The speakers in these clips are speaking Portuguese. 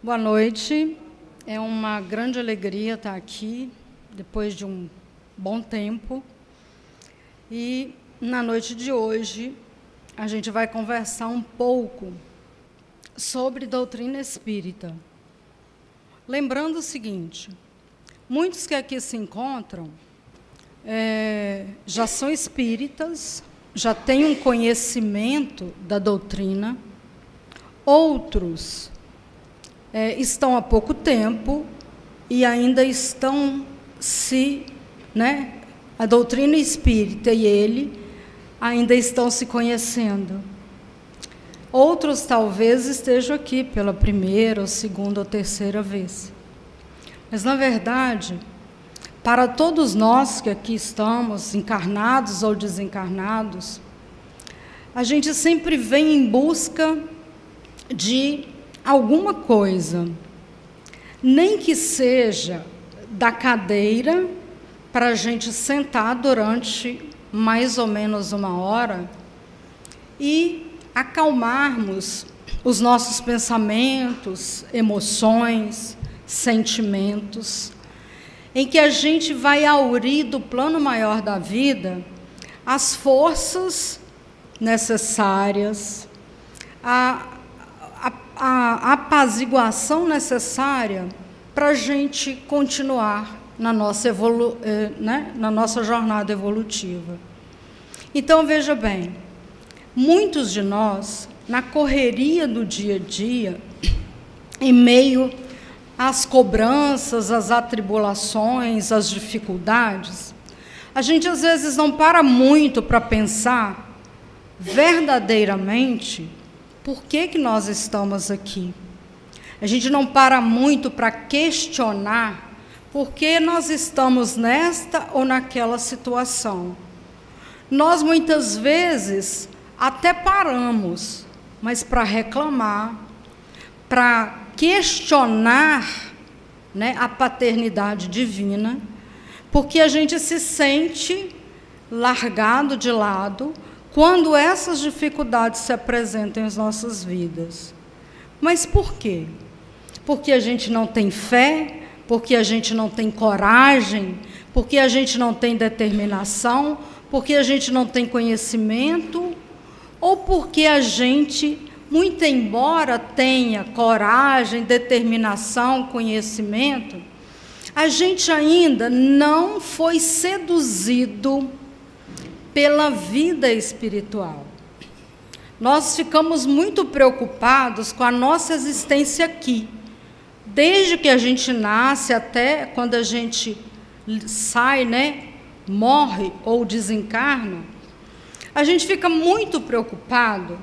Boa noite, é uma grande alegria estar aqui, depois de um bom tempo. E, na noite de hoje, a gente vai conversar um pouco sobre doutrina espírita. Lembrando o seguinte, muitos que aqui se encontram já são espíritas, já têm um conhecimento da doutrina, outros estão há pouco tempo e ainda estão a doutrina espírita e ele ainda estão se conhecendo. Outros talvez estejam aqui pela primeira, ou segunda ou terceira vez. Mas, na verdade, para todos nós que aqui estamos, encarnados ou desencarnados, a gente sempre vem em busca de alguma coisa, nem que seja da cadeira para a gente sentar durante mais ou menos 1 hora e acalmarmos os nossos pensamentos, emoções, sentimentos, em que a gente vai aurir do plano maior da vida as forças necessárias, a apaziguação necessária para a gente continuar na nossa jornada evolutiva. Então, veja bem, muitos de nós, na correria do dia a dia, em meio às cobranças, às atribulações, às dificuldades, a gente às vezes não para muito para pensar verdadeiramente por que nós estamos aqui. A gente não para muito para questionar por que nós estamos nesta ou naquela situação. Nós, muitas vezes, até paramos, mas para reclamar, para questionar, a paternidade divina, porque a gente se sente largado de lado quando essas dificuldades se apresentam em nossas vidas. Mas por quê? Porque a gente não tem fé, porque a gente não tem coragem, porque a gente não tem determinação, porque a gente não tem conhecimento, ou porque a gente, muito embora tenha coragem, determinação, conhecimento, a gente ainda não foi seduzido pela vida espiritual. Nós ficamos muito preocupados com a nossa existência aqui. Desde que a gente nasce até quando a gente sai, morre ou desencarna, a gente fica muito preocupado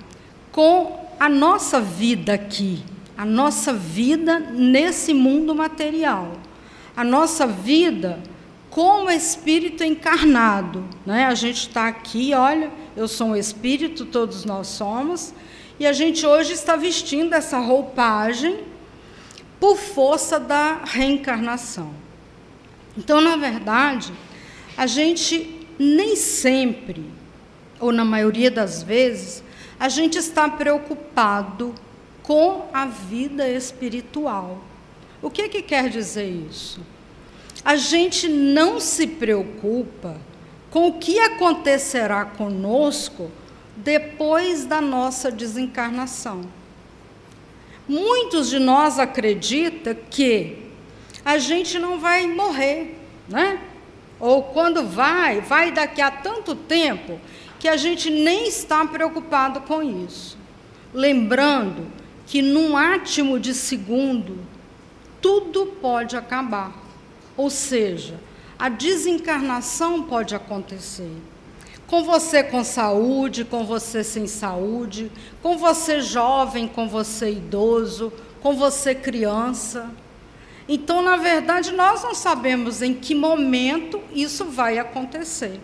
com a nossa vida aqui, a nossa vida nesse mundo material, a nossa vida como espírito encarnado, A gente está aqui, olha, eu sou um espírito, todos nós somos, e a gente hoje está vestindo essa roupagem por força da reencarnação. Então, na verdade, a gente nem sempre, ou na maioria das vezes, a gente está preocupado com a vida espiritual. O que quer dizer isso? A gente não se preocupa com o que acontecerá conosco depois da nossa desencarnação. Muitos de nós acreditam que a gente não vai morrer, Ou quando vai daqui a tanto tempo que a gente nem está preocupado com isso. Lembrando que num átimo de segundo, tudo pode acabar. Ou seja, a desencarnação pode acontecer. Com você com saúde, com você sem saúde, com você jovem, com você idoso, com você criança. Então, na verdade, nós não sabemos em que momento isso vai acontecer.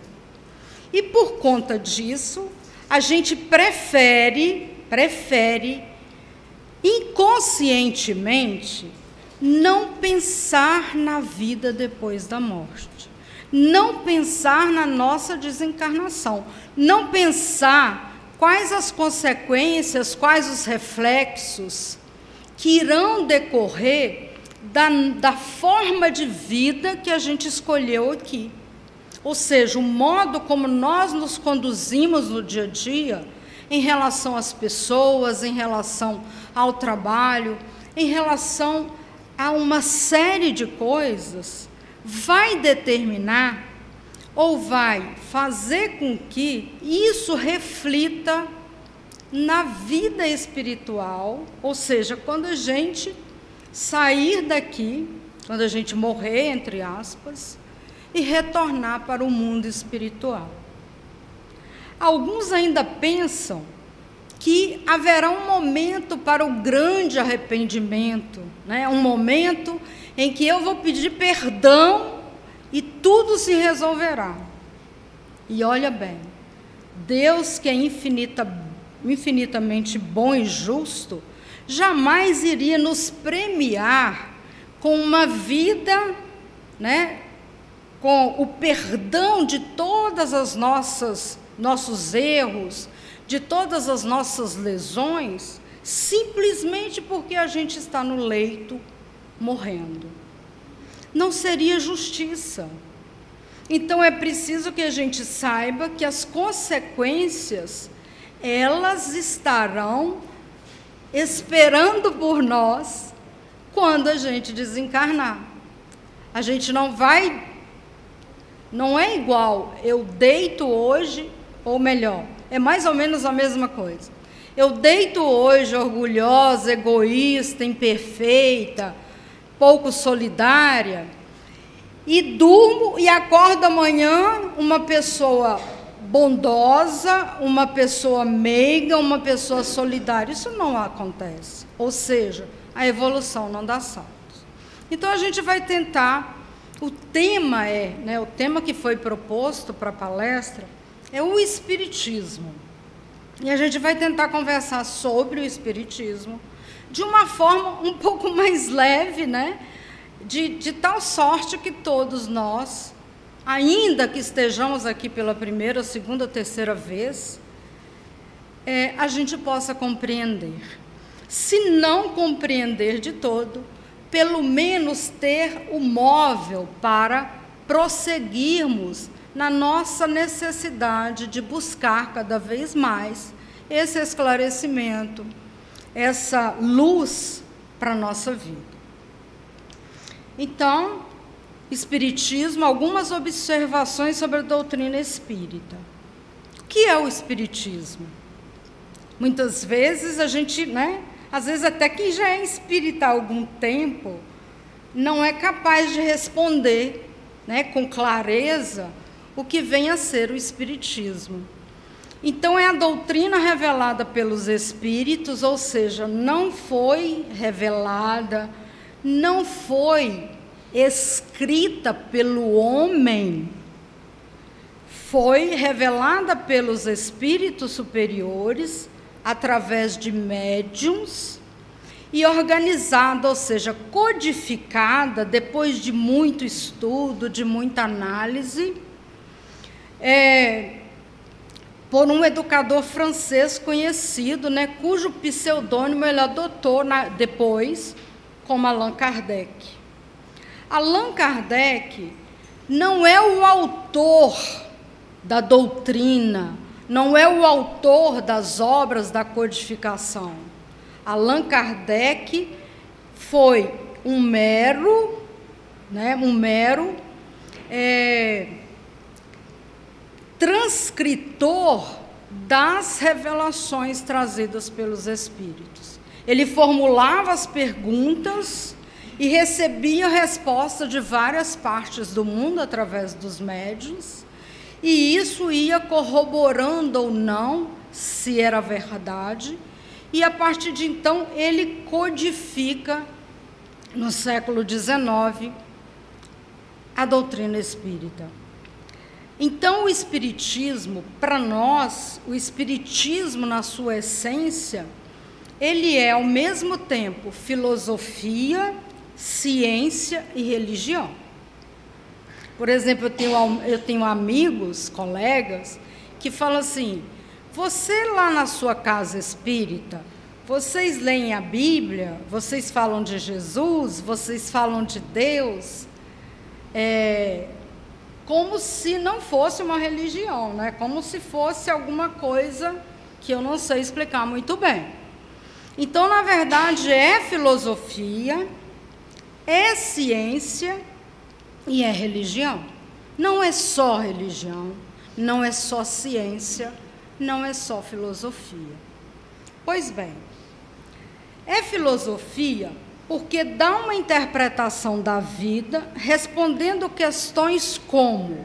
E por conta disso, a gente prefere inconscientemente não pensar na vida depois da morte, não pensar na nossa desencarnação, não pensar quais as consequências, quais os reflexos que irão decorrer da forma de vida que a gente escolheu aqui. Ou seja, o modo como nós nos conduzimos no dia a dia, em relação às pessoas, em relação ao trabalho, em relação a uma série de coisas, vai determinar ou vai fazer com que isso reflita na vida espiritual, ou seja, quando a gente sair daqui, quando a gente morrer, entre aspas, e retornar para o mundo espiritual. Alguns ainda pensam que haverá um momento para o grande arrependimento, né? Um momento em que eu vou pedir perdão e tudo se resolverá. E olha bem, Deus, que é infinitamente bom e justo, jamais iria nos premiar com uma vida, né, com o perdão de todas as nossos erros, de todas as nossas lesões, simplesmente porque a gente está no leito morrendo. Não seria justiça. Então é preciso que a gente saiba que as consequências, elas estarão esperando por nós quando a gente desencarnar. A gente não é igual, eu deito hoje, ou melhor, é mais ou menos a mesma coisa. Eu deito hoje orgulhosa, egoísta, imperfeita, pouco solidária, e durmo e acordo amanhã uma pessoa bondosa, uma pessoa meiga, uma pessoa solidária. Isso não acontece. Ou seja, a evolução não dá saltos. Então a gente vai tentar. O tema o tema que foi proposto para a palestra é o Espiritismo. E a gente vai tentar conversar sobre o Espiritismo de uma forma um pouco mais leve, né? De tal sorte que todos nós, ainda que estejamos aqui pela primeira, segunda, terceira vez, a gente possa compreender. Se não compreender de todo, pelo menos ter o móvel para prosseguirmos na nossa necessidade de buscar cada vez mais esse esclarecimento, essa luz para a nossa vida. Então, Espiritismo, algumas observações sobre a doutrina espírita. O que é o Espiritismo? Muitas vezes a gente, às vezes até quem já é espírita há algum tempo, não é capaz de responder, com clareza o que vem a ser o Espiritismo. Então, é a doutrina revelada pelos Espíritos, ou seja, não foi revelada, não foi escrita pelo homem, foi revelada pelos Espíritos superiores, através de médiuns, e organizada, ou seja, codificada, depois de muito estudo, de muita análise, por um educador francês conhecido, cujo pseudônimo ele adotou depois como Allan Kardec. Allan Kardec não é o autor da doutrina, não é o autor das obras da codificação. Allan Kardec foi um mero transcritor das revelações trazidas pelos Espíritos. Ele formulava as perguntas e recebia a resposta de várias partes do mundo através dos médiuns, e isso ia corroborando ou não se era verdade, e a partir de então ele codifica, no século XIX, a doutrina espírita. Então, o Espiritismo, para nós, o Espiritismo na sua essência, ele é ao mesmo tempo filosofia, ciência e religião. Por exemplo, eu tenho amigos, colegas, que falam assim: você lá na sua casa espírita vocês leem a Bíblia, vocês falam de Jesus, vocês falam de Deus, como se não fosse uma religião, né? Como se fosse alguma coisa que eu não sei explicar muito bem. Então, na verdade, é filosofia, é ciência e é religião. Não é só religião, não é só ciência, não é só filosofia. Pois bem, é filosofia porque dá uma interpretação da vida respondendo questões como: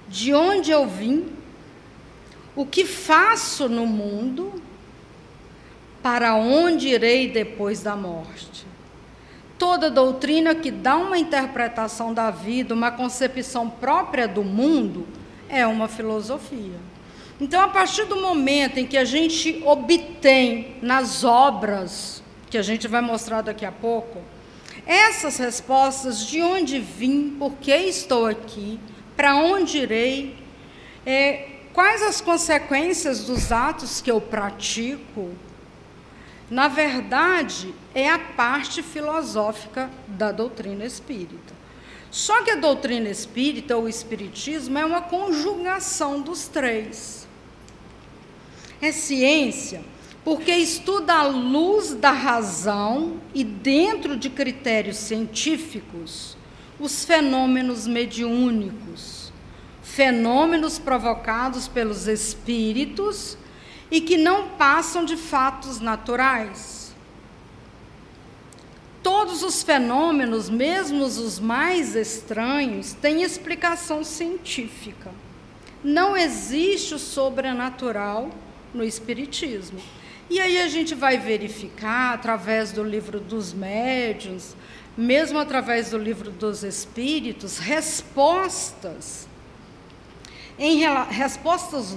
de onde eu vim, o que faço no mundo, para onde irei depois da morte. Toda doutrina que dá uma interpretação da vida, uma concepção própria do mundo, é uma filosofia. Então, a partir do momento em que a gente obtém nas obras, que a gente vai mostrar daqui a pouco, essas respostas: de onde vim, por que estou aqui, para onde irei, quais as consequências dos atos que eu pratico, na verdade, é a parte filosófica da doutrina espírita. Só que a doutrina espírita, ou o espiritismo, é uma conjugação dos três. É ciência, porque estuda à luz da razão e dentro de critérios científicos os fenômenos mediúnicos, fenômenos provocados pelos espíritos e que não passam de fatos naturais. Todos os fenômenos, mesmo os mais estranhos, têm explicação científica. Não existe o sobrenatural no espiritismo. E aí a gente vai verificar, através do livro dos médiuns, mesmo através do livro dos espíritos, respostas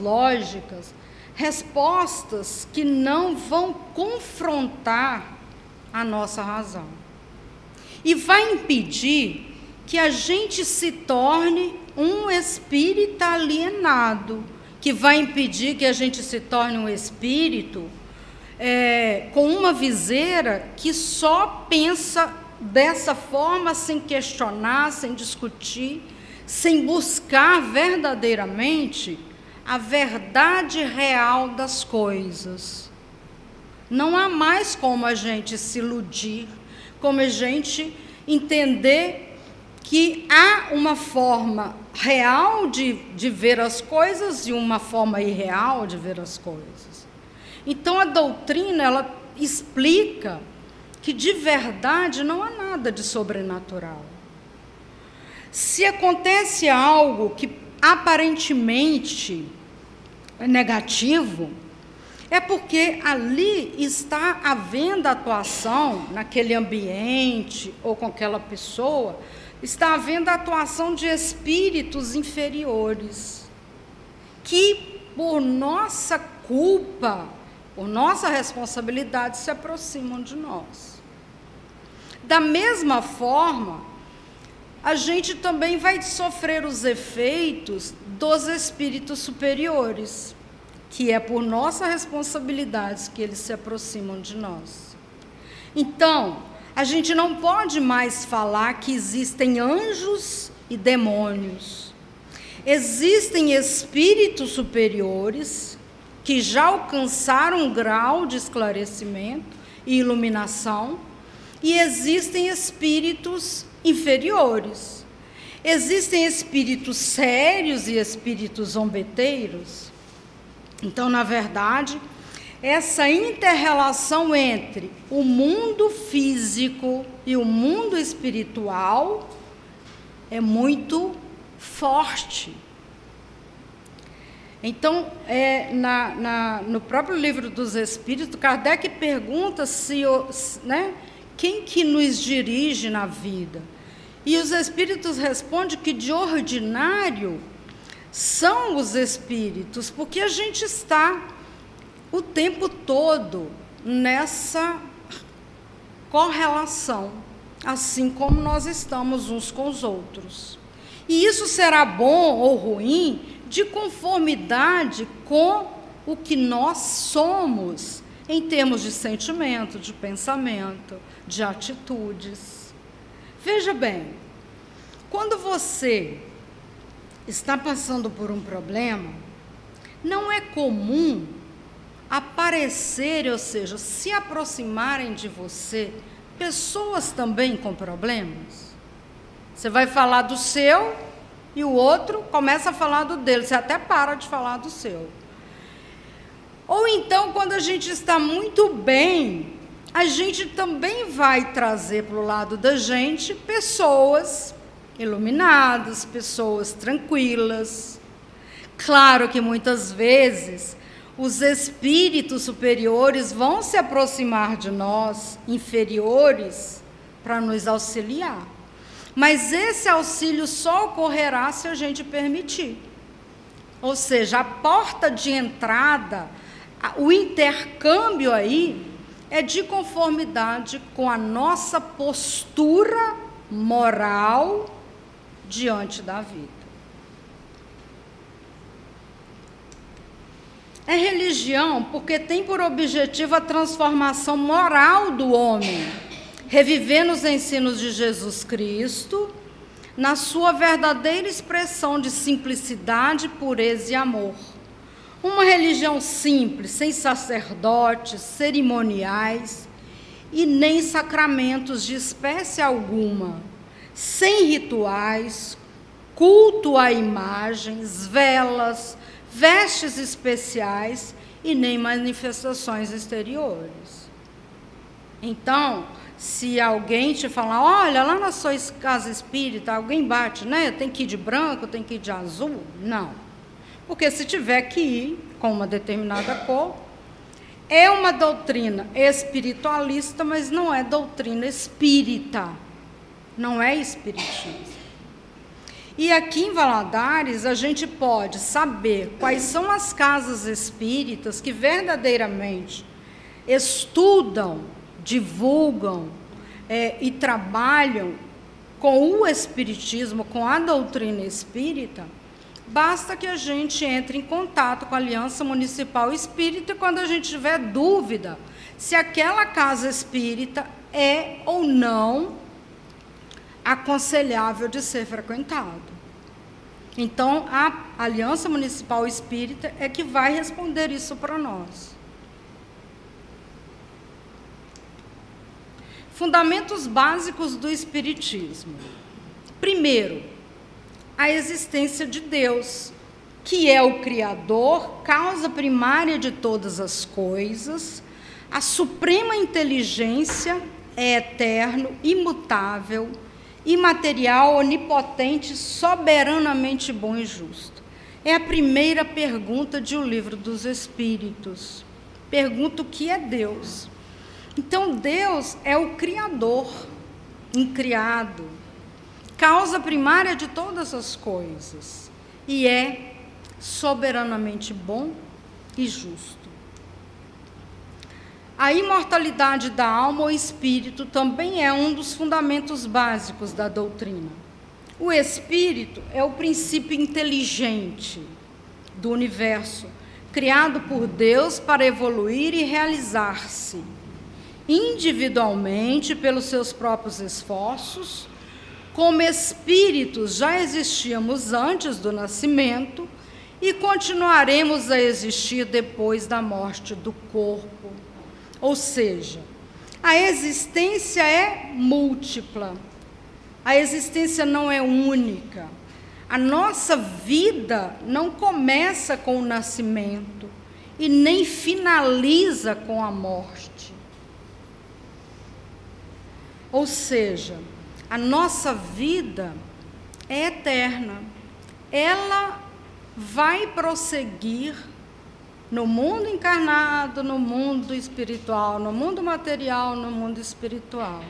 lógicas, respostas que não vão confrontar a nossa razão. E vai impedir que a gente se torne um espírita alienado, que vai impedir que a gente se torne um espírito com uma viseira que só pensa dessa forma, sem questionar, sem discutir, sem buscar verdadeiramente a verdade real das coisas. Não há mais como a gente se iludir, como a gente entender que há uma forma real de ver as coisas e uma forma irreal de ver as coisas. Então, a doutrina, ela explica que, de verdade, não há nada de sobrenatural. Se acontece algo que aparentemente é negativo, é porque ali está havendo atuação, naquele ambiente ou com aquela pessoa, está havendo a atuação de espíritos inferiores, que por nossa culpa, por nossa responsabilidade, se aproximam de nós. Da mesma forma, a gente também vai sofrer os efeitos dos espíritos superiores, que é por nossa responsabilidade que eles se aproximam de nós. Então, a gente não pode mais falar que existem anjos e demônios. Existem espíritos superiores que já alcançaram um grau de esclarecimento e iluminação, e existem espíritos inferiores. Existem espíritos sérios e espíritos zombeteiros. Então, na verdade, essa inter-relação entre o mundo físico e o mundo espiritual é muito forte. Então, no próprio livro dos Espíritos, Kardec pergunta quem que nos dirige na vida. E os Espíritos respondem que, de ordinário, são os Espíritos, porque a gente está o tempo todo nessa correlação, assim como nós estamos uns com os outros. E isso será bom ou ruim de conformidade com o que nós somos em termos de sentimento, de pensamento, de atitudes. Veja bem, quando você está passando por um problema, não é comum aparecer, ou seja, se aproximarem de você pessoas também com problemas. Você vai falar do seu e o outro começa a falar do dele, você até para de falar do seu. Ou então, quando a gente está muito bem, a gente também vai trazer para o lado da gente pessoas iluminadas, pessoas tranquilas. Claro que muitas vezes os espíritos superiores vão se aproximar de nós, inferiores, para nos auxiliar. Mas esse auxílio só ocorrerá se a gente permitir. Ou seja, a porta de entrada, o intercâmbio aí é de conformidade com a nossa postura moral diante da vida. É religião porque tem por objetivo a transformação moral do homem, revivendo os ensinos de Jesus Cristo, na sua verdadeira expressão de simplicidade, pureza e amor. Uma religião simples, sem sacerdotes, cerimoniais e nem sacramentos de espécie alguma, sem rituais, culto a imagens, velas, vestes especiais e nem manifestações exteriores. Então, se alguém te falar, olha, lá na sua casa espírita, alguém bate, né? Tem que ir de branco, tem que ir de azul? Não. Porque se tiver que ir com uma determinada cor, é uma doutrina espiritualista, mas não é doutrina espírita. Não é espiritismo. E aqui em Valadares, a gente pode saber quais são as casas espíritas que verdadeiramente estudam, divulgam e trabalham com o espiritismo, com a doutrina espírita. Basta que a gente entre em contato com a Aliança Municipal Espírita quando a gente tiver dúvida se aquela casa espírita é ou não aconselhável de ser frequentado. Então, a Aliança Municipal Espírita é que vai responder isso para nós. Fundamentos básicos do Espiritismo. Primeiro, a existência de Deus, que é o Criador, causa primária de todas as coisas, a suprema inteligência, é eterno, imutável, imaterial, onipotente, soberanamente bom e justo. É a primeira pergunta de O Livro dos Espíritos. Pergunta o que é Deus. Então, Deus é o Criador, incriado, causa primária de todas as coisas, e é soberanamente bom e justo. A imortalidade da alma ou espírito também é um dos fundamentos básicos da doutrina. O espírito é o princípio inteligente do universo, criado por Deus para evoluir e realizar-se individualmente pelos seus próprios esforços. Como espíritos já existíamos antes do nascimento e continuaremos a existir depois da morte do corpo. Ou seja, a existência é múltipla, a existência não é única. A nossa vida não começa com o nascimento e nem finaliza com a morte. Ou seja, a nossa vida é eterna. Ela vai prosseguir no mundo encarnado, no mundo espiritual, no mundo material, no mundo espiritual.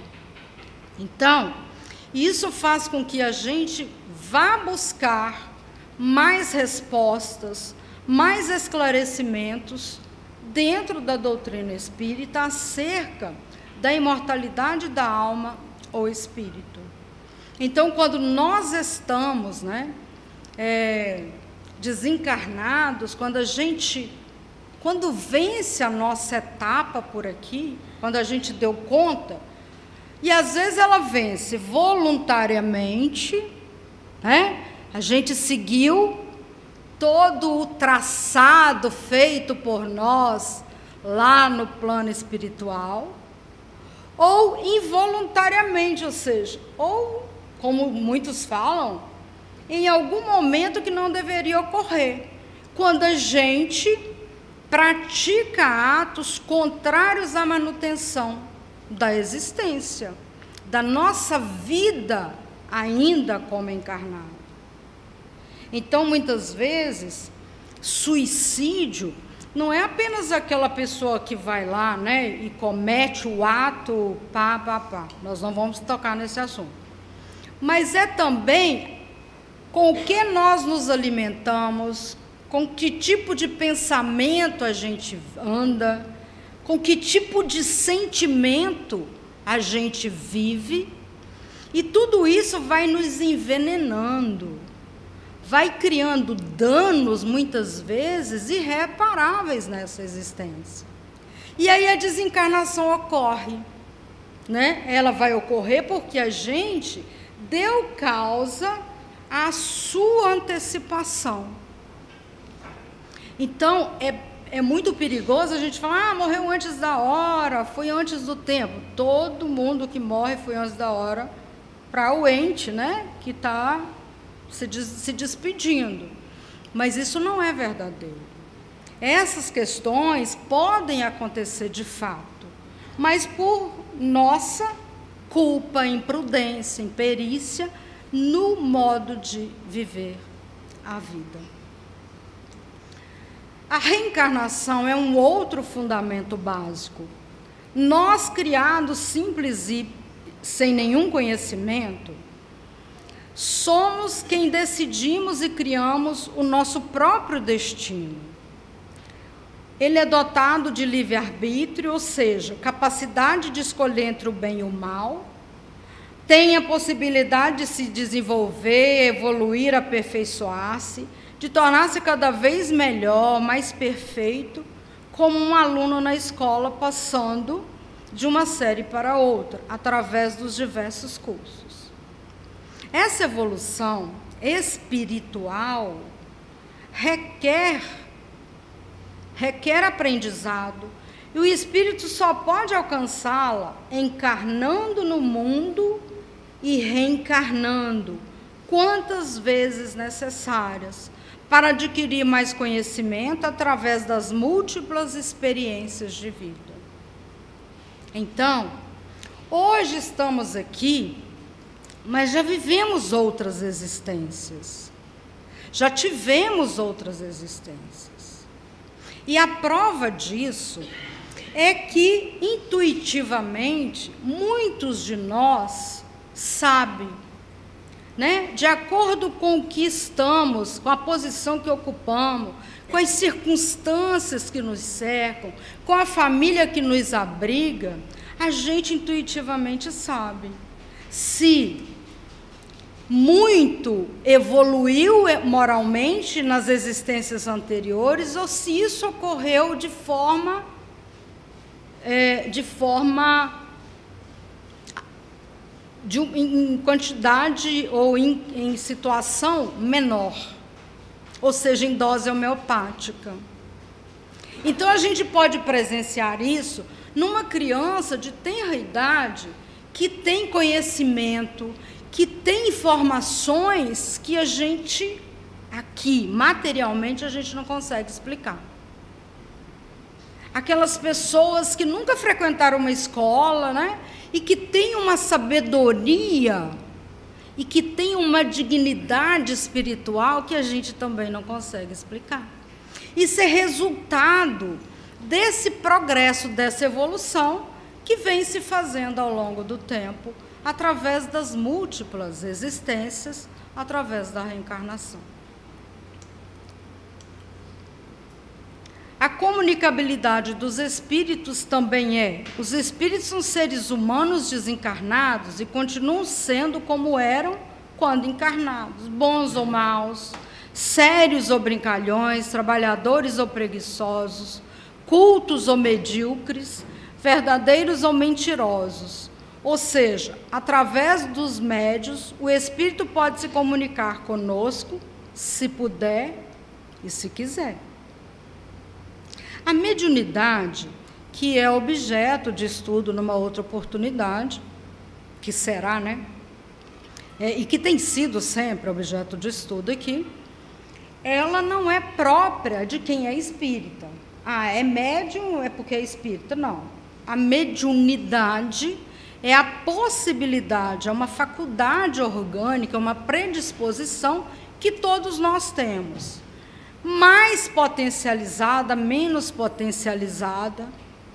Então, isso faz com que a gente vá buscar mais respostas, mais esclarecimentos dentro da doutrina espírita acerca da imortalidade da alma ou espírito. Então, quando nós estamos desencarnados, quando a gente quando vence a nossa etapa por aqui, quando a gente deu conta, e às vezes ela vence voluntariamente, né? A gente seguiu todo o traçado feito por nós lá no plano espiritual, ou involuntariamente, ou seja, ou, como muitos falam, em algum momento que não deveria ocorrer, quando a gente pratica atos contrários à manutenção da existência, da nossa vida ainda como encarnado. Então, muitas vezes, suicídio não é apenas aquela pessoa que vai lá, né, e comete o ato, Nós não vamos tocar nesse assunto. Mas é também com o que nós nos alimentamos, com que tipo de pensamento a gente anda, com que tipo de sentimento a gente vive, e tudo isso vai nos envenenando, vai criando danos, muitas vezes, irreparáveis nessa existência. E aí a desencarnação ocorre, né? Ela vai ocorrer porque a gente deu causa à sua antecipação. Então, é muito perigoso a gente falar, morreu antes da hora, foi antes do tempo. Todo mundo que morre foi antes da hora para o ente, né, que está se despedindo. Mas isso não é verdadeiro. Essas questões podem acontecer de fato, mas por nossa culpa, imprudência, imperícia no modo de viver a vida. A reencarnação é um outro fundamento básico. Nós, criados simples e sem nenhum conhecimento, somos quem decidimos e criamos o nosso próprio destino. Ele é dotado de livre-arbítrio, ou seja, capacidade de escolher entre o bem e o mal, tem a possibilidade de se desenvolver, evoluir, aperfeiçoar-se, de tornar-se cada vez melhor, mais perfeito, como um aluno na escola passando de uma série para outra, através dos diversos cursos. Essa evolução espiritual requer aprendizado, e o espírito só pode alcançá-la encarnando no mundo e reencarnando quantas vezes necessárias, para adquirir mais conhecimento através das múltiplas experiências de vida. Então, hoje estamos aqui, mas já vivemos outras existências, já tivemos outras existências. E a prova disso é que, intuitivamente, muitos de nós sabem, né? De acordo com o que estamos, com a posição que ocupamos, com as circunstâncias que nos cercam, com a família que nos abriga, a gente intuitivamente sabe se muito evoluiu moralmente nas existências anteriores ou se isso ocorreu em quantidade ou em situação menor, ou seja, em dose homeopática. Então, a gente pode presenciar isso numa criança de tenra idade que tem conhecimento, que tem informações que a gente, aqui, materialmente, a gente não consegue explicar. Aquelas pessoas que nunca frequentaram uma escola, né? E que têm uma sabedoria e que têm uma dignidade espiritual que a gente também não consegue explicar. Isso é resultado desse progresso, dessa evolução que vem se fazendo ao longo do tempo, através das múltiplas existências, através da reencarnação. A comunicabilidade dos espíritos também é: os espíritos são seres humanos desencarnados e continuam sendo como eram quando encarnados, bons ou maus, sérios ou brincalhões, trabalhadores ou preguiçosos, cultos ou medíocres, verdadeiros ou mentirosos. Ou seja, através dos médiuns, o Espírito pode se comunicar conosco, se puder e se quiser. A mediunidade, que é objeto de estudo numa outra oportunidade, que será, né? E que tem sido sempre objeto de estudo aqui, ela não é própria de quem é espírita. É médium, é porque é espírita. Não. A mediunidade é a possibilidade, é uma faculdade orgânica, uma predisposição que todos nós temos. Mais potencializada, menos potencializada,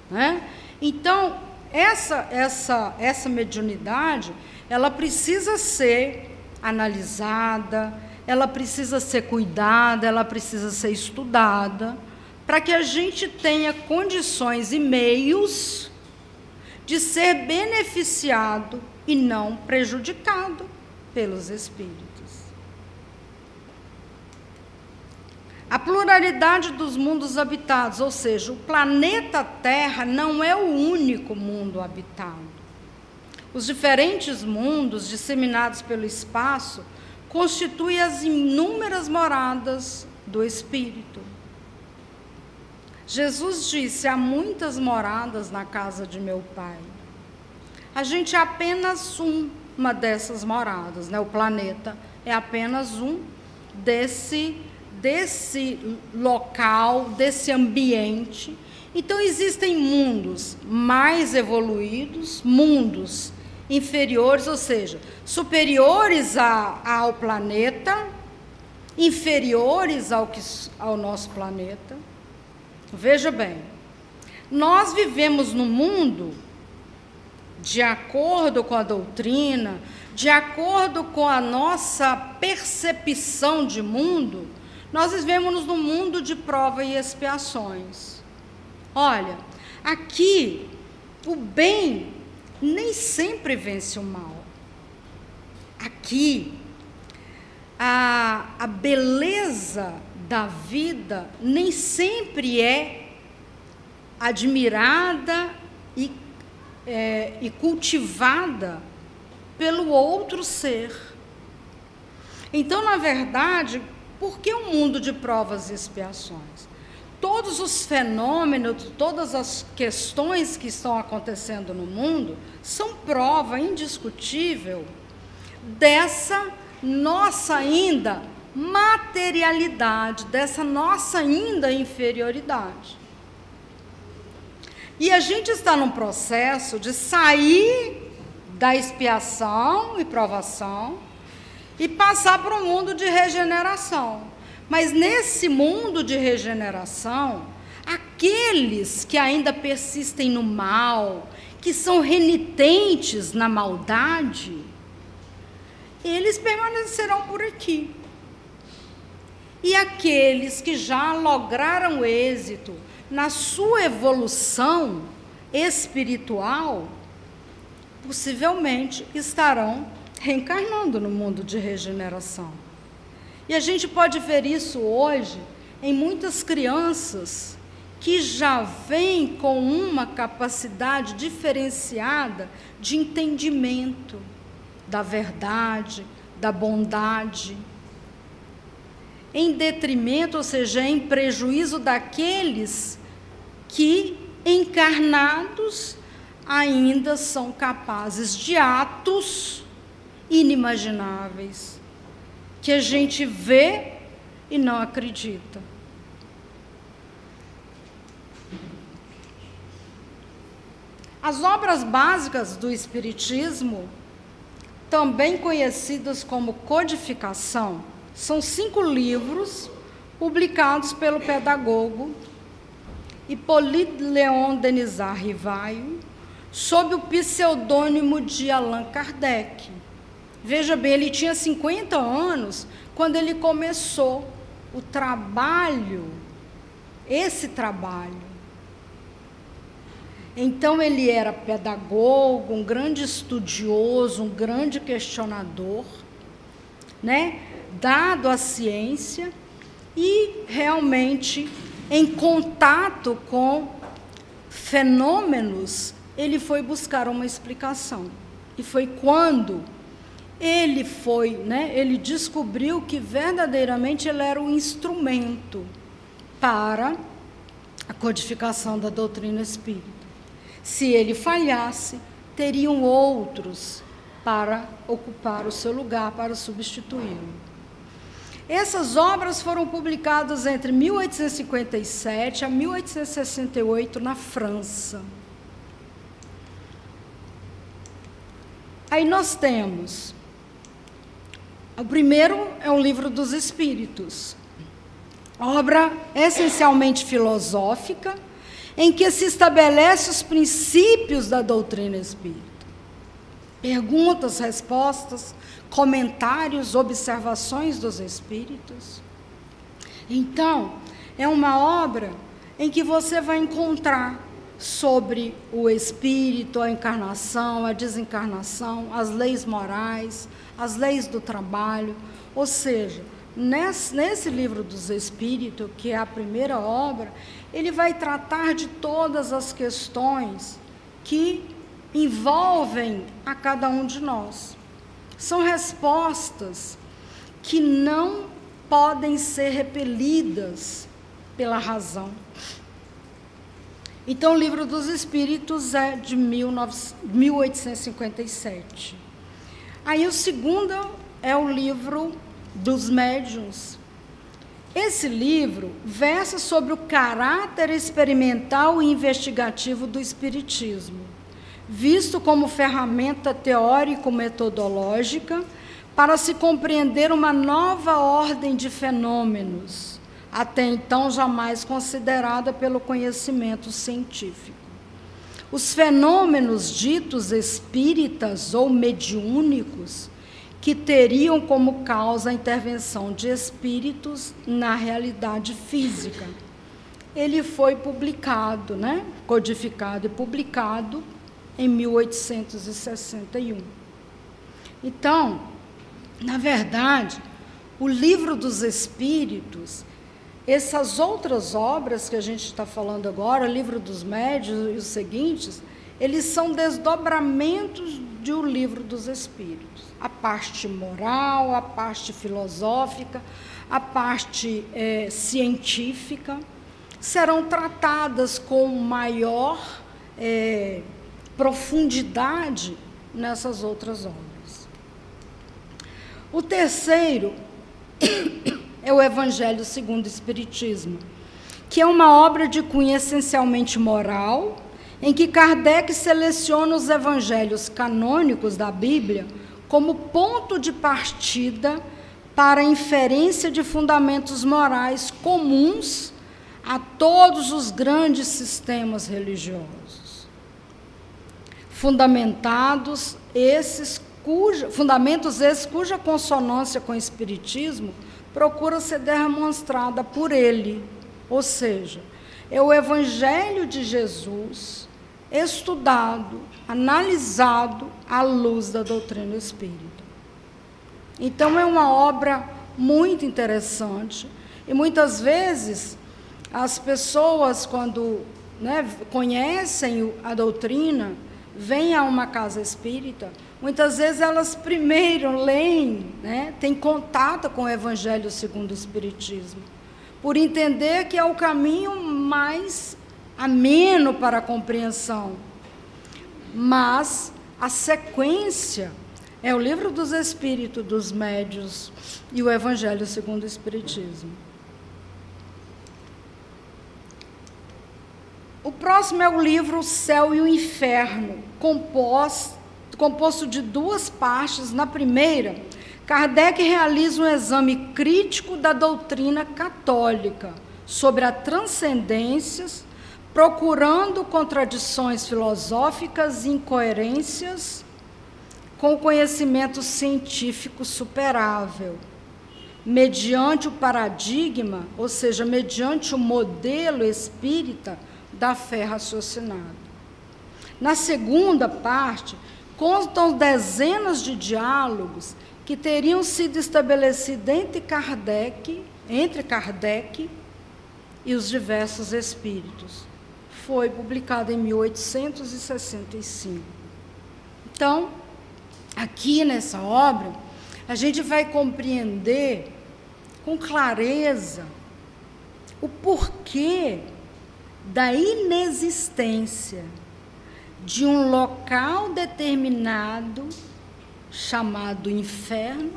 né? Então, essa mediunidade, ela precisa ser analisada, ela precisa ser cuidada, ela precisa ser estudada, para que a gente tenha condições e meios de ser beneficiado e não prejudicado pelos espíritos. A pluralidade dos mundos habitados, ou seja, o planeta Terra não é o único mundo habitado. Os diferentes mundos disseminados pelo espaço constituem as inúmeras moradas do Espírito. Jesus disse: há muitas moradas na casa de meu Pai. A gente é apenas uma dessas moradas, né? O planeta é apenas um desse local, desse ambiente. Então, existem mundos mais evoluídos, mundos inferiores, ou seja, superiores ao planeta, inferiores ao nosso planeta. Veja bem, nós vivemos no mundo, de acordo com a doutrina, de acordo com a nossa percepção de mundo, nós vivemos no mundo de prova e expiações. Olha, aqui o bem nem sempre vence o mal. Aqui a beleza da vida nem sempre é admirada e cultivada pelo outro ser. Então, na verdade, por que um mundo de provas e expiações? Todos os fenômenos, todas as questões que estão acontecendo no mundo são prova indiscutível dessa nossa ainda materialidade, dessa nossa ainda inferioridade. E a gente está num processo de sair da expiação e provação e passar para um mundo de regeneração. Mas nesse mundo de regeneração, aqueles que ainda persistem no mal, que são renitentes na maldade, eles permanecerão por aqui. E aqueles que já lograram êxito na sua evolução espiritual, possivelmente estarão reencarnando no mundo de regeneração. E a gente pode ver isso hoje em muitas crianças que já vêm com uma capacidade diferenciada de entendimento da verdade, da bondade, em detrimento, ou seja, em prejuízo daqueles que, encarnados, ainda são capazes de atos inimagináveis, que a gente vê e não acredita. As obras básicas do Espiritismo, também conhecidas como codificação, são 5 livros publicados pelo pedagogo Hippolyte Léon Denisard Rivaio, sob o pseudônimo de Allan Kardec. Veja bem, ele tinha 50 anos quando ele começou o trabalho, esse trabalho. Então, ele era pedagogo, um grande estudioso, um grande questionador, né? Dado à ciência, e realmente em contato com fenômenos, ele foi buscar uma explicação. E foi quando ele descobriu que verdadeiramente ele era um instrumento para a codificação da doutrina espírita. Se ele falhasse, teriam outros para ocupar o seu lugar, para substituí-lo. Essas obras foram publicadas entre 1857 a 1868 na França. Aí nós temos, o primeiro é o Livro dos Espíritos, obra essencialmente filosófica, em que se estabelece os princípios da doutrina espírita. Perguntas, respostas, comentários, observações dos espíritos. Então, é uma obra em que você vai encontrar sobre o espírito, a encarnação, a desencarnação, as leis morais, as leis do trabalho. Ou seja, nesse livro dos Espíritos, que é a primeira obra, ele vai tratar de todas as questões que envolvem a cada um de nós. São respostas que não podem ser repelidas pela razão. Então, o Livro dos Espíritos é de 1857. Aí, o segundo é o Livro dos Médiuns. Esse livro versa sobre o caráter experimental e investigativo do espiritismo, visto como ferramenta teórico-metodológica para se compreender uma nova ordem de fenômenos, até então jamais considerada pelo conhecimento científico. Os fenômenos ditos espíritas ou mediúnicos, que teriam como causa a intervenção de espíritos na realidade física. Ele foi publicado, codificado e publicado em 1861. Então, na verdade, o Livro dos Espíritos, essas outras obras que a gente está falando agora, o Livro dos Médiuns e os seguintes, eles são desdobramentos do Livro dos Espíritos. A parte moral, a parte filosófica, a parte científica, serão tratadas com maior profundidade nessas outras obras. O terceiro é o Evangelho segundo o Espiritismo, que é uma obra de cunho essencialmente moral, em que Kardec seleciona os evangelhos canônicos da Bíblia como ponto de partida para a inferência de fundamentos morais comuns a todos os grandes sistemas religiosos. Fundamentos esses cuja consonância com o Espiritismo procura ser demonstrada por ele, ou seja, é o Evangelho de Jesus estudado, analisado à luz da doutrina espírita. Então, é uma obra muito interessante e, muitas vezes, as pessoas, quando conhecem a doutrina, vêm a uma casa espírita, muitas vezes elas primeiro leem, têm contato com o Evangelho segundo o Espiritismo, por entender que é o caminho mais ameno para a compreensão. Mas a sequência é o Livro dos Espíritos, dos Médiuns e o Evangelho segundo o Espiritismo. O próximo é o livro O Céu e o Inferno, composto de duas partes. Na primeira, Kardec realiza um exame crítico da doutrina católica sobre a transcendência, procurando contradições filosóficas e incoerências com o conhecimento científico superável, mediante o paradigma, ou seja, mediante o modelo espírita da fé raciocinada. Na segunda parte, constam dezenas de diálogos que teriam sido estabelecidos entre Kardec e os diversos espíritos. Foi publicado em 1865. Então, aqui nessa obra, a gente vai compreender com clareza o porquê da inexistência de um local determinado, chamado inferno,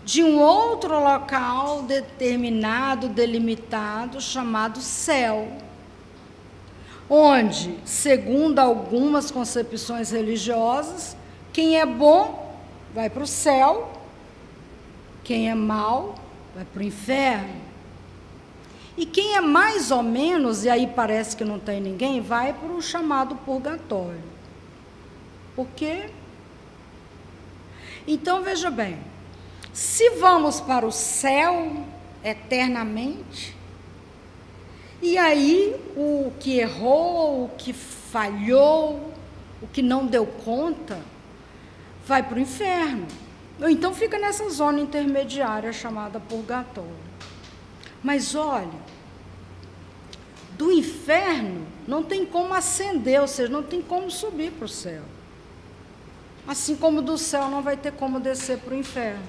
de um outro local determinado, delimitado, chamado céu, onde, segundo algumas concepções religiosas, quem é bom vai para o céu, quem é mau vai para o inferno. E quem é mais ou menos, e aí parece que não tem ninguém, vai para o chamado purgatório. Por quê? Então, veja bem, se vamos para o céu eternamente, e aí o que errou, o que falhou, o que não deu conta, vai para o inferno. Ou então fica nessa zona intermediária chamada purgatório. Mas olha, do inferno não tem como ascender, ou seja, não tem como subir para o céu. Assim como do céu não vai ter como descer para o inferno.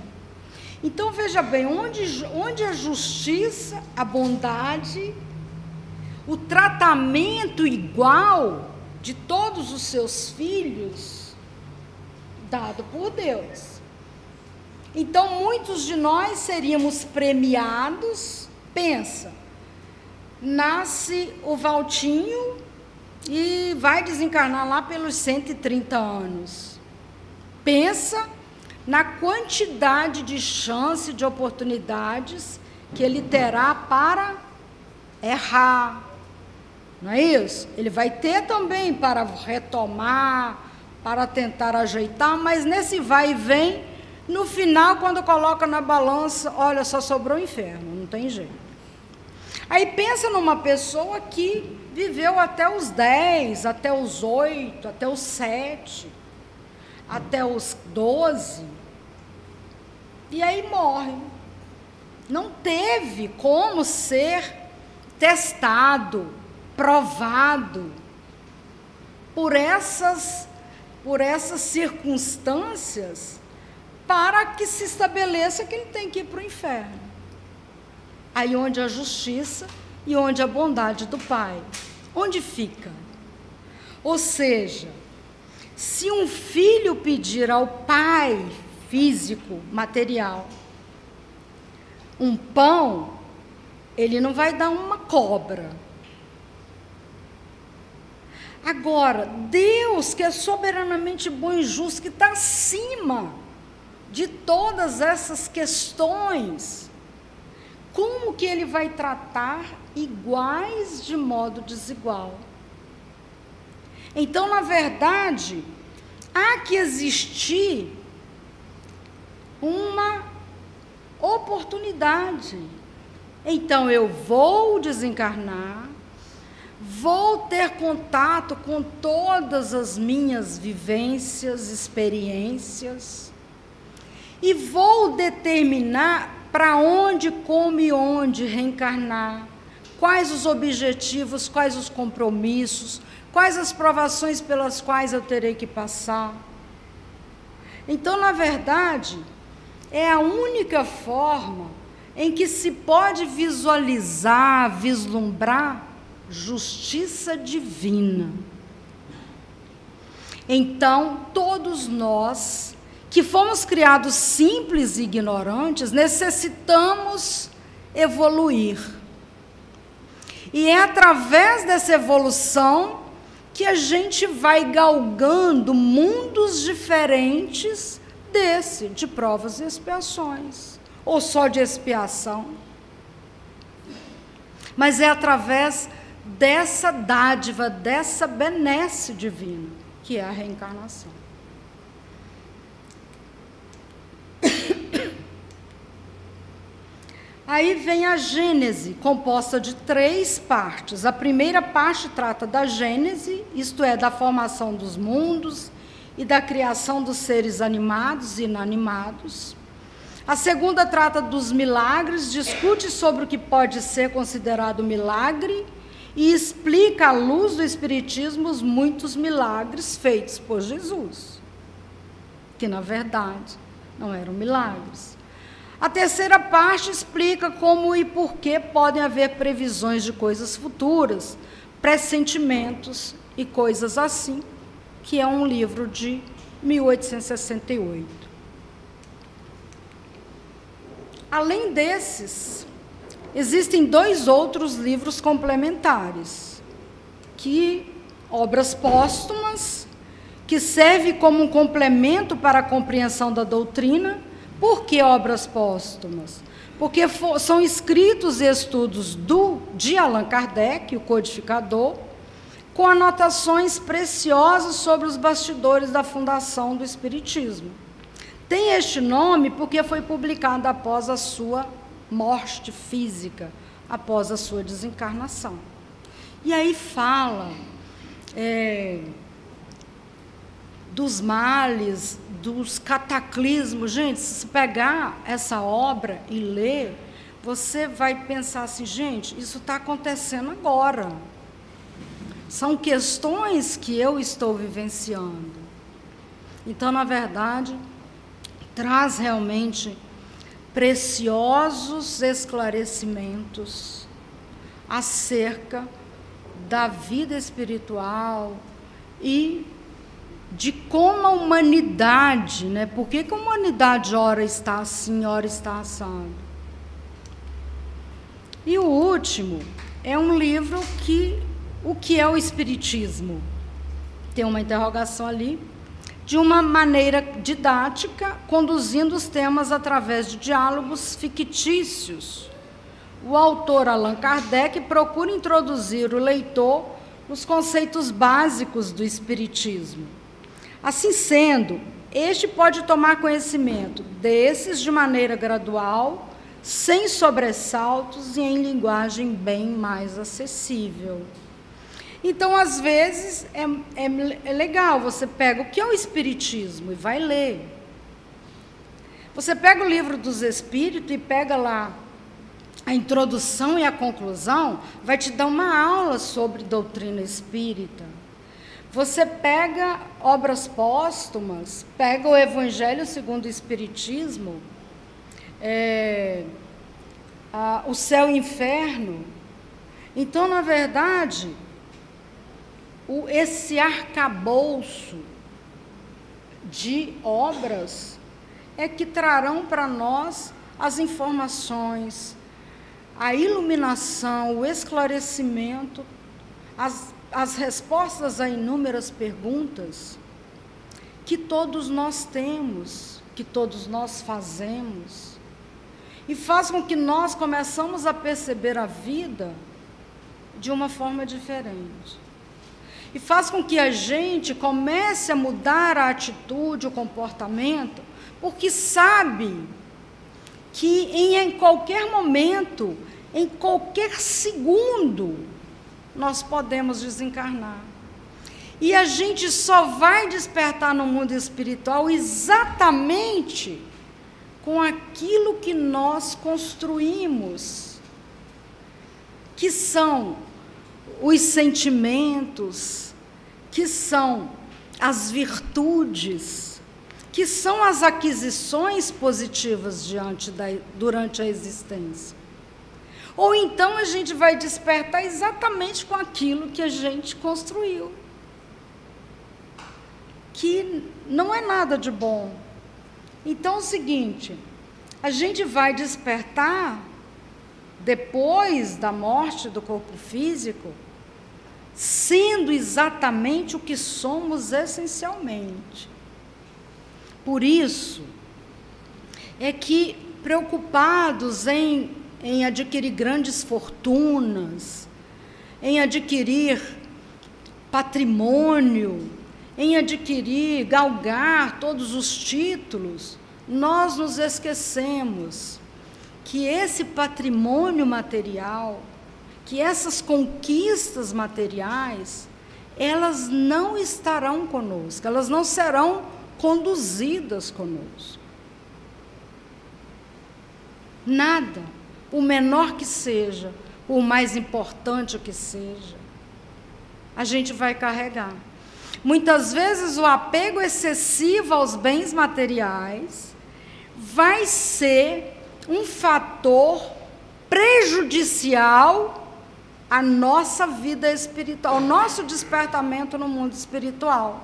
Então, veja bem, onde a justiça, a bondade, o tratamento igual de todos os seus filhos, dado por Deus. Então, muitos de nós seríamos premiados. Pensa, nasce o Valtinho e vai desencarnar lá pelos 130 anos. Pensa na quantidade de chance, de oportunidades que ele terá para errar. Não é isso? Ele vai ter também para retomar, para tentar ajeitar, mas nesse vai e vem, no final, quando coloca na balança, olha, só sobrou o inferno, não tem jeito. Aí pensa numa pessoa que viveu até os 10, até os 8, até os 7, até os 12, e aí morre. Não teve como ser testado, provado por essas circunstâncias para que se estabeleça que ele tem que ir para o inferno. Aí onde a justiça e onde a bondade do Pai, onde fica? Ou seja, se um filho pedir ao pai físico, material, um pão, ele não vai dar uma cobra. Agora, Deus, que é soberanamente bom e justo, que está acima de todas essas questões, como que ele vai tratar iguais de modo desigual? Então, na verdade, há que existir uma oportunidade. Então, eu vou desencarnar, vou ter contato com todas as minhas vivências, experiências, e vou determinar para onde, como e onde reencarnar, quais os objetivos, quais os compromissos, quais as provações pelas quais eu terei que passar. Então, na verdade, é a única forma em que se pode visualizar, vislumbrar justiça divina. Então, todos nós que fomos criados simples e ignorantes, necessitamos evoluir. E é através dessa evolução que a gente vai galgando mundos diferentes desse, de provas e expiações, ou só de expiação. Mas é através dessa dádiva, dessa benesse divina, que é a reencarnação. Aí vem a Gênese, composta de 3 partes. A primeira parte trata da Gênese, isto é, da formação dos mundos e da criação dos seres animados e inanimados. A segunda trata dos milagres, discute sobre o que pode ser considerado milagre e explica à luz do Espiritismo os muitos milagres feitos por Jesus, que na verdade não eram milagres. A terceira parte explica como e por que podem haver previsões de coisas futuras, pressentimentos e coisas assim, que é um livro de 1868. Além desses, existem 2 outros livros complementares, que obras póstumas, que servem como um complemento para a compreensão da doutrina. Por que obras póstumas? Porque são escritos e estudos de Allan Kardec, o codificador, com anotações preciosas sobre os bastidores da fundação do Espiritismo. Tem este nome porque foi publicado após a sua morte física, após a sua desencarnação. E aí fala dos males, dos cataclismos. Gente, se pegar essa obra e ler, você vai pensar assim, gente, isso está acontecendo agora. São questões que eu estou vivenciando. Então, na verdade, traz realmente preciosos esclarecimentos acerca da vida espiritual e de como a humanidade, né? Por que a humanidade ora está assim, ora está assado? E o último é um livro que, o que é o Espiritismo? Tem uma interrogação ali, de uma maneira didática, conduzindo os temas através de diálogos fictícios. O autor Allan Kardec procura introduzir o leitor nos conceitos básicos do Espiritismo. Assim sendo, este pode tomar conhecimento desses de maneira gradual, sem sobressaltos e em linguagem bem mais acessível. Então, às vezes, é legal, você pega o que é o Espiritismo e vai ler. Você pega o Livro dos Espíritos e pega lá a introdução e a conclusão, vai te dar uma aula sobre doutrina espírita. Você pega obras póstumas, pega o Evangelho segundo o Espiritismo, o Céu e o Inferno. Então, na verdade, esse arcabouço de obras é que trarão para nós as informações, a iluminação, o esclarecimento, as respostas a inúmeras perguntas que todos nós temos, que todos nós fazemos, e faz com que nós começamos a perceber a vida de uma forma diferente. E faz com que a gente comece a mudar a atitude, o comportamento, porque sabe que em qualquer momento, em qualquer segundo, nós podemos desencarnar. E a gente só vai despertar no mundo espiritual exatamente com aquilo que nós construímos, que são os sentimentos, que são as virtudes, que são as aquisições positivas durante a existência. Ou então a gente vai despertar exatamente com aquilo que a gente construiu, que não é nada de bom. Então é o seguinte, a gente vai despertar depois da morte do corpo físico, sendo exatamente o que somos essencialmente. Por isso é que, preocupados em adquirir grandes fortunas, em adquirir patrimônio, em adquirir, galgar todos os títulos, nós nos esquecemos que esse patrimônio material, que essas conquistas materiais, elas não estarão conosco, elas não serão conduzidas conosco. Nada, o menor que seja, o mais importante que seja, a gente vai carregar. Muitas vezes o apego excessivo aos bens materiais vai ser um fator prejudicial à nossa vida espiritual, ao nosso despertamento no mundo espiritual.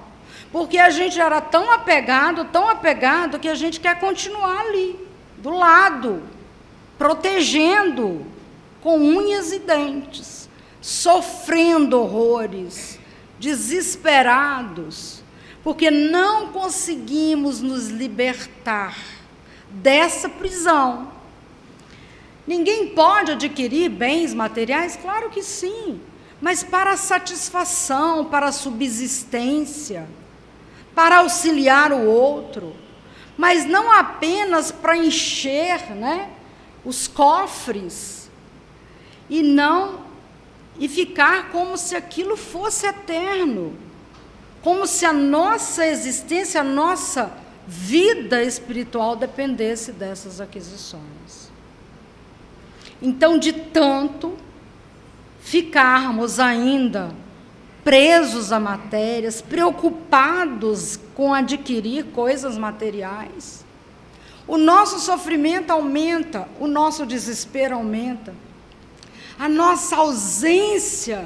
Porque a gente era tão apegado, que a gente quer continuar ali, do lado, protegendo, com unhas e dentes, sofrendo horrores, desesperados, porque não conseguimos nos libertar dessa prisão. Ninguém pode adquirir bens materiais? Claro que sim, mas para a satisfação, para a subsistência, para auxiliar o outro, mas não apenas para encher, né, os cofres e ficar como se aquilo fosse eterno, como se a nossa existência, a nossa vida espiritual dependesse dessas aquisições. Então, de tanto ficarmos ainda presos a matérias, preocupados com adquirir coisas materiais, o nosso sofrimento aumenta, o nosso desespero aumenta, a nossa ausência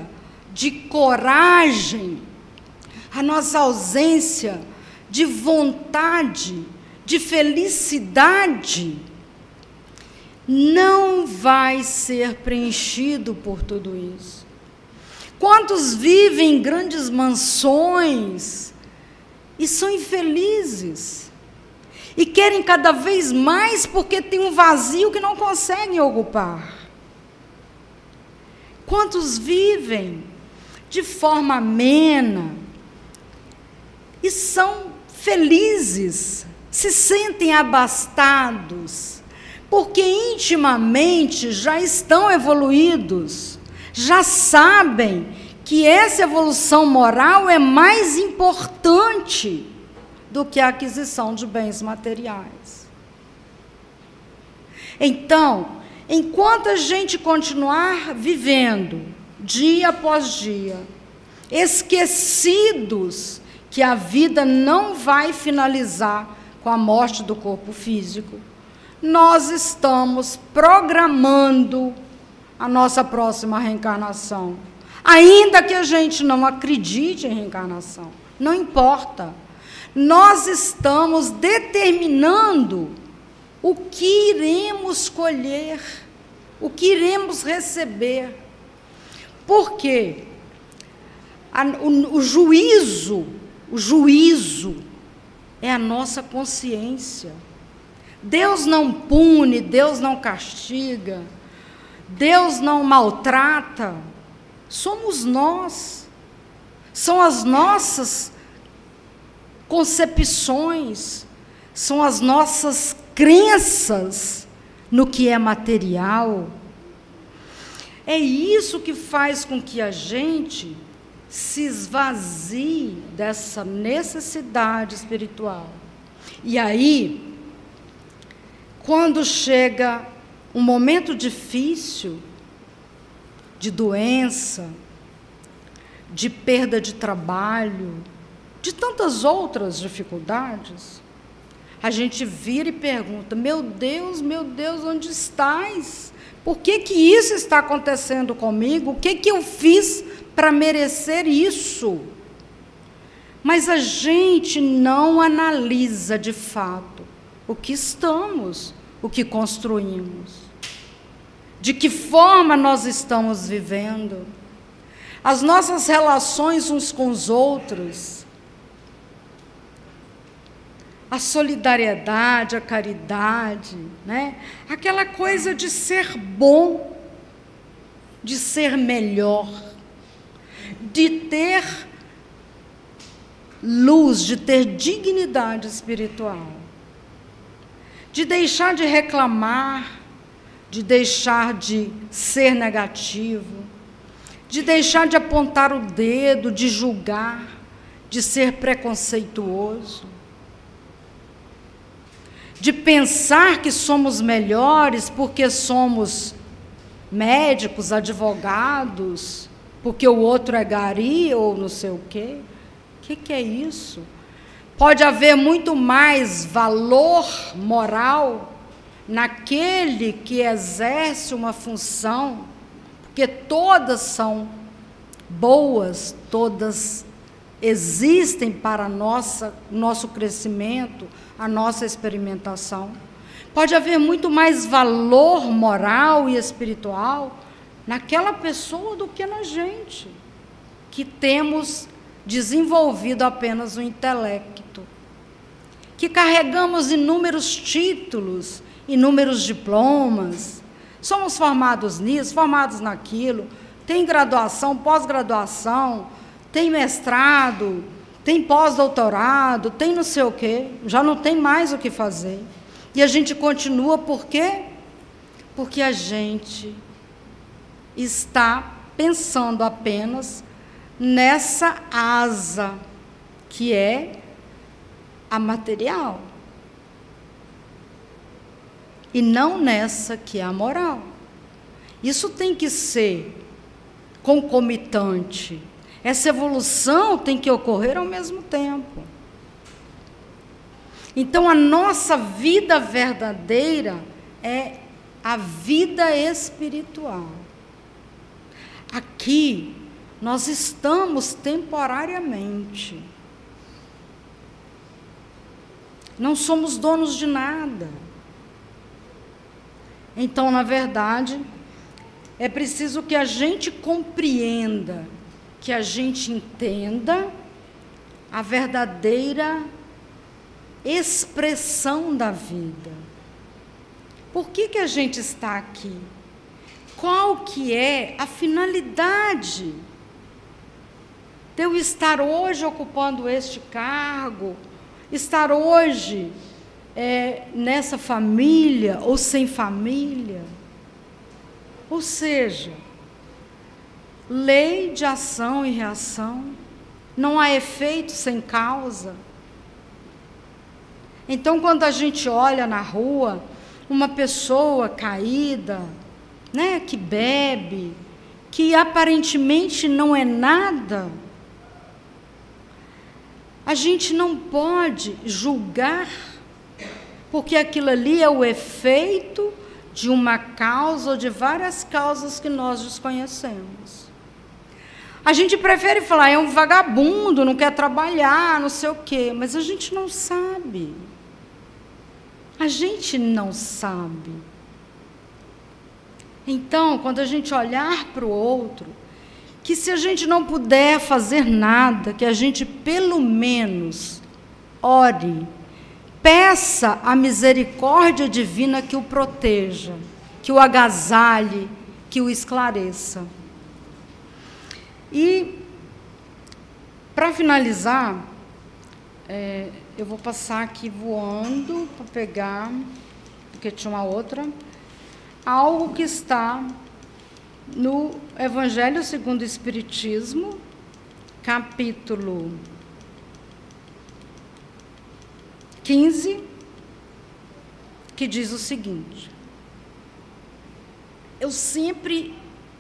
de coragem, a nossa ausência de vontade, de felicidade, não vai ser preenchido por tudo isso. Quantos vivem em grandes mansões e são infelizes e querem cada vez mais porque tem um vazio que não conseguem ocupar? Quantos vivem de forma amena e são felizes, se sentem abastados, porque intimamente já estão evoluídos, já sabem que essa evolução moral é mais importante do que a aquisição de bens materiais. Então, enquanto a gente continuar vivendo, dia após dia, esquecidos que a vida não vai finalizar com a morte do corpo físico, nós estamos programando a nossa próxima reencarnação. Ainda que a gente não acredite em reencarnação, não importa. Nós estamos determinando o que iremos colher, o que iremos receber. Por quê? O juízo é a nossa consciência. Deus não pune, Deus não castiga, Deus não maltrata. Somos nós. São as nossas concepções, são as nossas crenças no que é material. É isso que faz com que a gente se esvazie dessa necessidade espiritual. E aí, quando chega um momento difícil, de doença, de perda de trabalho, de tantas outras dificuldades, a gente vira e pergunta: meu Deus, onde estás? Por que isso está acontecendo comigo? O que eu fiz para merecer isso? Mas a gente não analisa de fato o que estamos, o que construímos, de que forma nós estamos vivendo, as nossas relações uns com os outros, a solidariedade, a caridade, né? Aquela coisa de ser bom, de ser melhor, de ter luz, de ter dignidade espiritual, de deixar de reclamar, de deixar de ser negativo, de deixar de apontar o dedo, de julgar, de ser preconceituoso, de pensar que somos melhores porque somos médicos, advogados, porque o outro é gari ou não sei o quê. O que é isso? Pode haver muito mais valor moral naquele que exerce uma função, porque todas são boas, todas existem para nosso crescimento, a nossa experimentação. Pode haver muito mais valor moral e espiritual naquela pessoa do que na gente, que temos desenvolvido apenas o intelecto, que carregamos inúmeros títulos, inúmeros diplomas, somos formados nisso, formados naquilo, tem graduação, pós-graduação, tem mestrado, tem pós-doutorado, tem não sei o quê, já não tem mais o que fazer. E a gente continua por quê? Porque a gente está pensando apenas nessa asa que é a material, e não nessa que é a moral. Isso tem que ser concomitante. Essa evolução tem que ocorrer ao mesmo tempo. Então, a nossa vida verdadeira é a vida espiritual. Aqui, nós estamos temporariamente. Não somos donos de nada. Então, na verdade, é preciso que a gente compreenda, que a gente entenda a verdadeira expressão da vida. Por que a gente está aqui? Qual que é a finalidade de eu estar hoje ocupando este cargo, estar hoje nessa família ou sem família? Ou seja, lei de ação e reação, não há efeito sem causa. Então, quando a gente olha na rua uma pessoa caída, né, que bebe, que aparentemente não é nada, a gente não pode julgar, porque aquilo ali é o efeito de uma causa ou de várias causas que nós desconhecemos. A gente prefere falar, é um vagabundo, não quer trabalhar, não sei o quê, mas a gente não sabe. A gente não sabe. Então, quando a gente olhar para o outro, que se a gente não puder fazer nada, que a gente pelo menos ore, peça a misericórdia divina que o proteja, que o agasalhe, que o esclareça. E, para finalizar, eu vou passar aqui voando para pegar, porque tinha uma outra, algo que está no Evangelho segundo o Espiritismo, capítulo 15, que diz o seguinte: eu sempre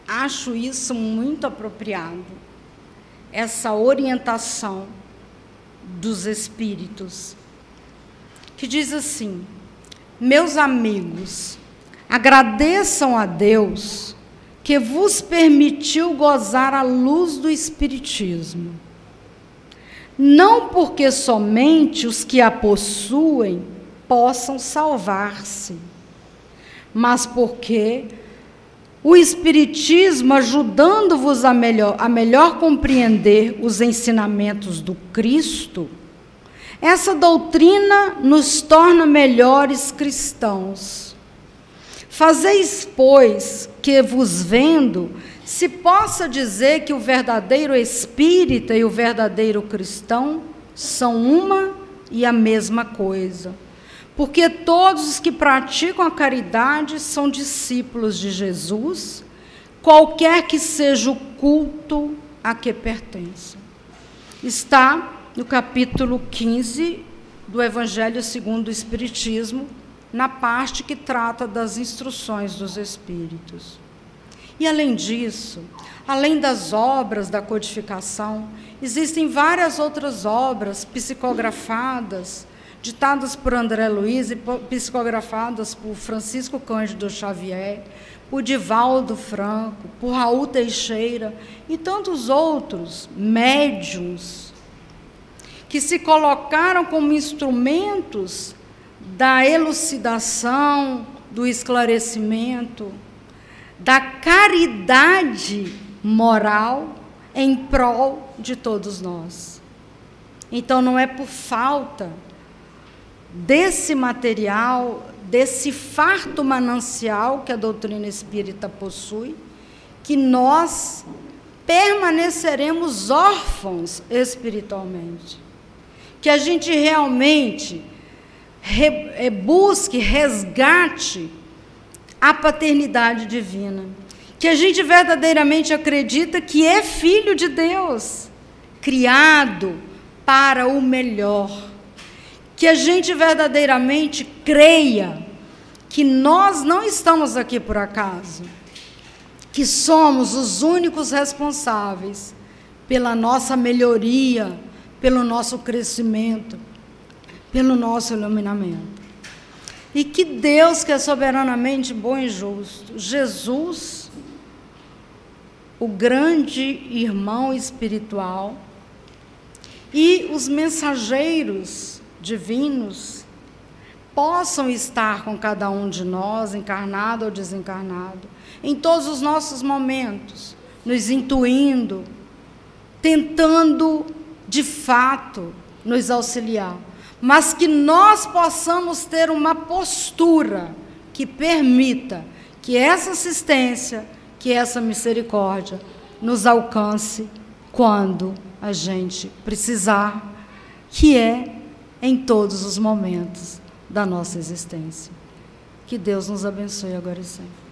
acho isso muito apropriado, essa orientação dos espíritos, que diz assim: meus amigos, agradeçam a Deus que vos permitiu gozar a luz do Espiritismo, não porque somente os que a possuem possam salvar-se, mas porque o Espiritismo, ajudando-vos a melhor compreender os ensinamentos do Cristo, essa doutrina nos torna melhores cristãos. Fazeis, pois, que vos vendo, se possa dizer que o verdadeiro espírita e o verdadeiro cristão são uma e a mesma coisa. Porque todos os que praticam a caridade são discípulos de Jesus, qualquer que seja o culto a que pertençam. Está no capítulo 15 do Evangelho segundo o Espiritismo, na parte que trata das instruções dos Espíritos. E, além disso, além das obras da codificação, existem várias outras obras psicografadas, ditadas por André Luiz e psicografadas por Francisco Cândido Xavier, por Divaldo Franco, por Raul Teixeira e tantos outros médiuns que se colocaram como instrumentos da elucidação, do esclarecimento, da caridade moral em prol de todos nós. Então, não é por falta desse material, desse farto manancial que a doutrina espírita possui, que nós permaneceremos órfãos espiritualmente. Que a gente realmente busque, resgate a paternidade divina. Que a gente verdadeiramente acredita que é filho de Deus, criado para o melhor. Que a gente verdadeiramente creia que nós não estamos aqui por acaso, que somos os únicos responsáveis pela nossa melhoria, pelo nosso crescimento, pelo nosso iluminamento. E que Deus, que é soberanamente bom e justo, Jesus, o grande irmão espiritual, e os mensageiros divinos possam estar com cada um de nós, encarnado ou desencarnado, em todos os nossos momentos, nos intuindo, tentando, de fato, nos auxiliar, mas que nós possamos ter uma postura que permita que essa assistência, que essa misericórdia nos alcance quando a gente precisar, que é em todos os momentos da nossa existência. Que Deus nos abençoe agora e sempre.